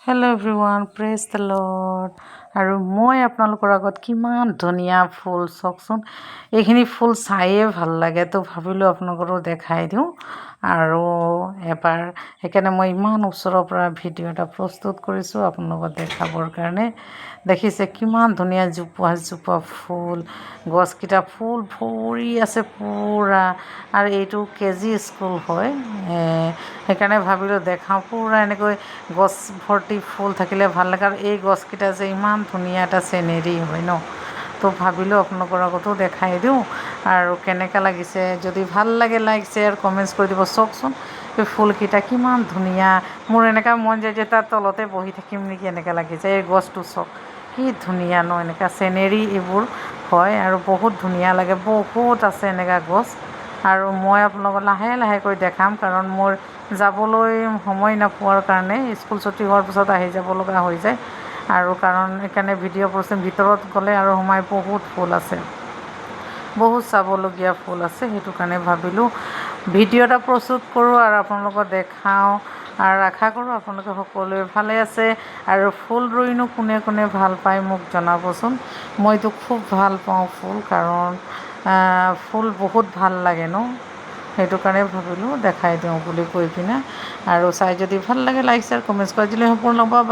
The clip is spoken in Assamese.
Hello' everyone, praise the lord. আৰু মই আপোনালোকৰ আগত কিমান ধুনীয়া ফুল চাওকচোন। এইখিনি ফুল চায়ে ভাল লাগে, তো ভাবিলোঁ আপোনালোকৰো দেখাই দিওঁ। আৰু এবাৰ সেইকাৰণে মই ইমান ওচৰৰ পৰা ভিডিঅ' এটা প্ৰস্তুত কৰিছোঁ আপোনালোকক দেখাবৰ কাৰণে। দেখিছে কিমান ধুনীয়া জোপোহা ফুল, গছকেইটা ফুল ভৰি আছে পূৰা। আৰু এইটো কেজি স্কুল হয়, সেইকাৰণে ভাবিলোঁ দেখাওঁ। পূৰা এনেকৈ গছ ভৰ্তি ফুল থাকিলে ভাল লাগে। আৰু এই গছকেইটা যে ইমান ধুনীয়া এটা চিনেৰী হয় ন, তো ভাবিলোঁ আপোনালোকৰ আগতো দেখাই দিওঁ। আৰু কেনেকুৱা লাগিছে, যদি ভাল লাগে লাইক শ্বেয়াৰ কমেণ্টছ কৰি দিব। চাওকচোন এই ফুলকেইটা কিমান ধুনীয়া। মোৰ এনেকুৱা মন যায় যে তাৰ তলতে বহি থাকিম নেকি, এনেকুৱা লাগিছে। এই গছটো চাওক কি ধুনীয়া ন, এনেকুৱা চিনেৰী এইবোৰ হয়। আৰু বহুত ধুনীয়া লাগে, বহুত আছে এনেকুৱা গছ। আৰু মই আপোনালোকক লাহে লাহেকৈ দেখাম, কাৰণ মোৰ যাবলৈ সময় নোপোৱাৰ কাৰণে স্কুল ছুটি হোৱাৰ পিছত আহি যাব লগা হৈ যায়। আৰু কাৰণ সেইকাৰণে ভিডিঅ' প্ৰস্তুত ভিতৰত গ'লে আৰু সোমাই বহুত ফুল আছে, বহুত চাবলগীয়া ফুল আছে। সেইটো কাৰণে ভাবিলোঁ ভিডিঅ' এটা প্ৰস্তুত কৰোঁ আৰু আপোনালোকক দেখাওঁ। আৰু আশা কৰোঁ আপোনালোকে সকলোৱে ভালে আছে। আৰু ফুল ৰুইনো কোনে কোনে ভাল পায় মোক জনাবচোন। মইতো খুব ভাল পাওঁ ফুল, কাৰণ ফুল বহুত ভাল লাগে ন। সেইটো কাৰণে ভাবিলোঁ দেখাই দিওঁ বুলি কৈ পিনে। আৰু চাই যদি ভাল লাগে লাইক শ্বেয়াৰ কমেণ্টছ কৰি দিলে সম্পূৰ্ণ পাবা।